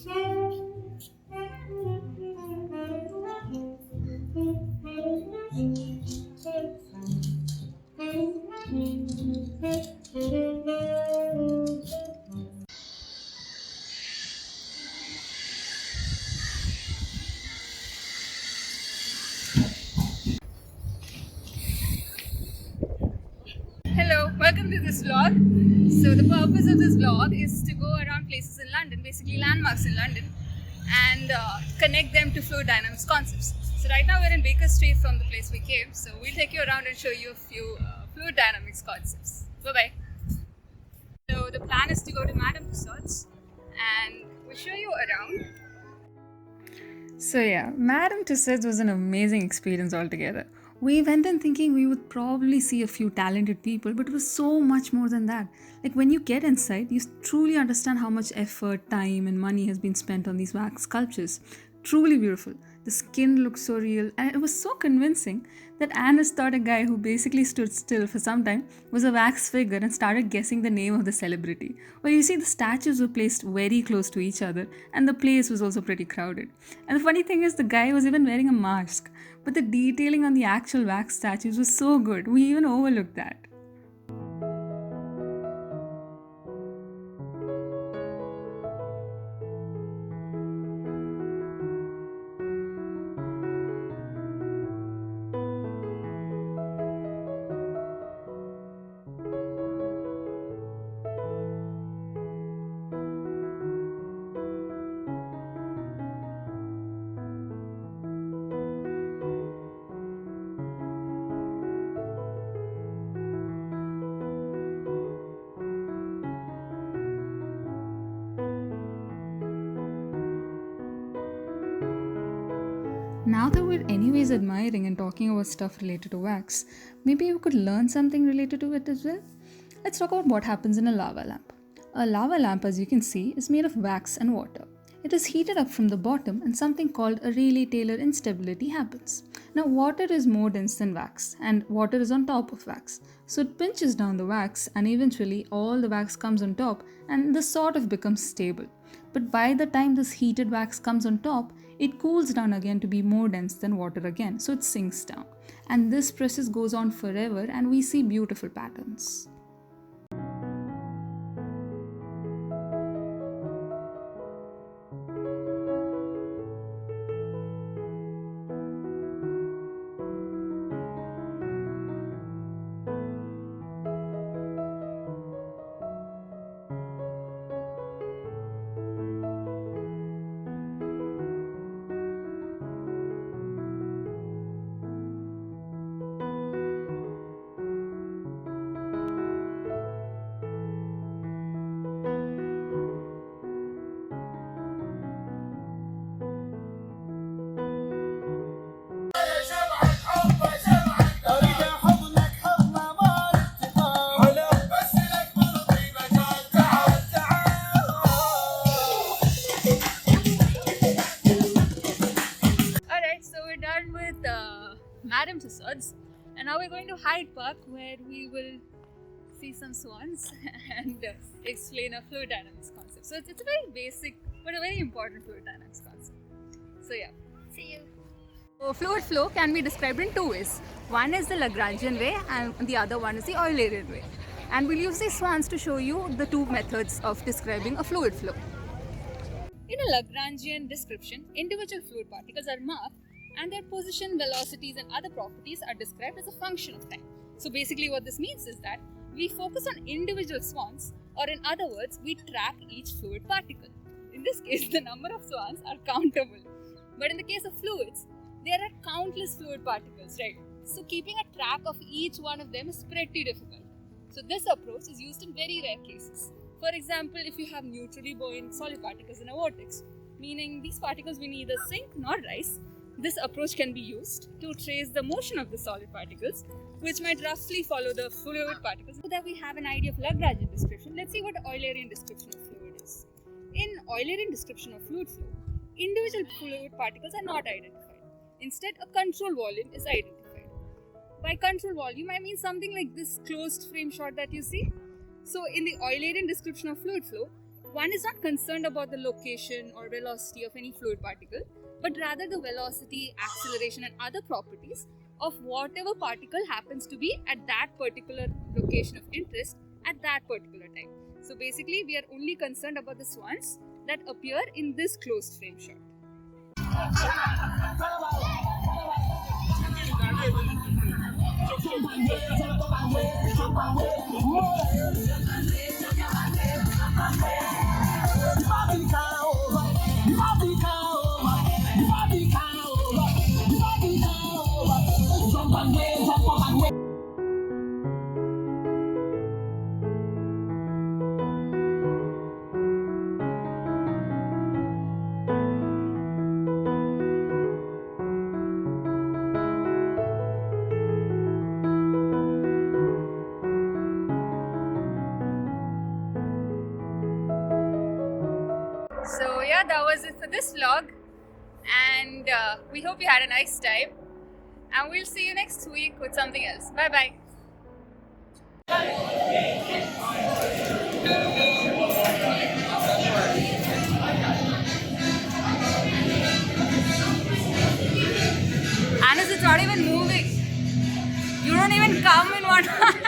Hello, welcome to this vlog. So the purpose of this vlog is to go around places in London, basically landmarks in London, and connect them to fluid dynamics concepts. So right now we're in Baker Street from the place we came, so we'll take you around and show you a few fluid dynamics concepts. Bye-bye. So the plan is to go to Madame Tussauds and we'll show you around. So yeah, Madame Tussauds was an amazing experience altogether. We went in thinking we would probably see a few talented people, but it was so much more than that. Like when you get inside, you truly understand how much effort, time, and money has been spent on these wax sculptures. Truly beautiful. The skin looked so real, and it was so convincing that Anne thought a guy who basically stood still for some time was a wax figure and started guessing the name of the celebrity. Well, you see, the statues were placed very close to each other, and the place was also pretty crowded. And the funny thing is, the guy was even wearing a mask, but the detailing on the actual wax statues was so good, we even overlooked that. Now that we're anyways admiring and talking about stuff related to wax, maybe we could learn something related to it as well. Let's talk about what happens in a lava lamp. A lava lamp, as you can see, is made of wax and water. It is heated up from the bottom and something called a Rayleigh-Taylor instability happens. Now water is more dense than wax and water is on top of wax. So it pinches down the wax and eventually all the wax comes on top and this sort of becomes stable. But by the time this heated wax comes on top, it cools down again to be more dense than water again, so it sinks down. And this process goes on forever and we see beautiful patterns. Madame Tussauds, and now we're going to Hyde Park where we will see some swans and explain a fluid dynamics concept. So it's a very basic but a very important fluid dynamics concept. So yeah, see you. So fluid flow can be described in two ways. One is the Lagrangian way and the other one is the Eulerian way. And we'll use these swans to show you the two methods of describing a fluid flow. In a Lagrangian description, individual fluid particles are marked and their position, velocities and other properties are described as a function of time. So basically what this means is that we focus on individual swans, or in other words, we track each fluid particle. In this case, the number of swans are countable. But in the case of fluids, there are countless fluid particles, right? So keeping a track of each one of them is pretty difficult. So this approach is used in very rare cases. For example, if you have neutrally buoyant solid particles in a vortex, meaning these particles will neither sink nor rise, this approach can be used to trace the motion of the solid particles, which might roughly follow the fluid particles. So that we have an idea of Lagrangian description, let's see what Eulerian description of fluid is. In Eulerian description of fluid flow, individual fluid particles are not identified. Instead, a control volume is identified. By control volume, I mean something like this closed frame shot that you see. So in the Eulerian description of fluid flow, one is not concerned about the location or velocity of any fluid particle, but rather the velocity, acceleration and other properties of whatever particle happens to be at that particular location of interest at that particular time. So basically we are only concerned about the swans that appear in this closed frame shot. So yeah, that was it for this vlog, and we hope you had a nice time, and we'll see you next week with something else. Bye bye. Anas, it's not even moving. You don't even come in one hand.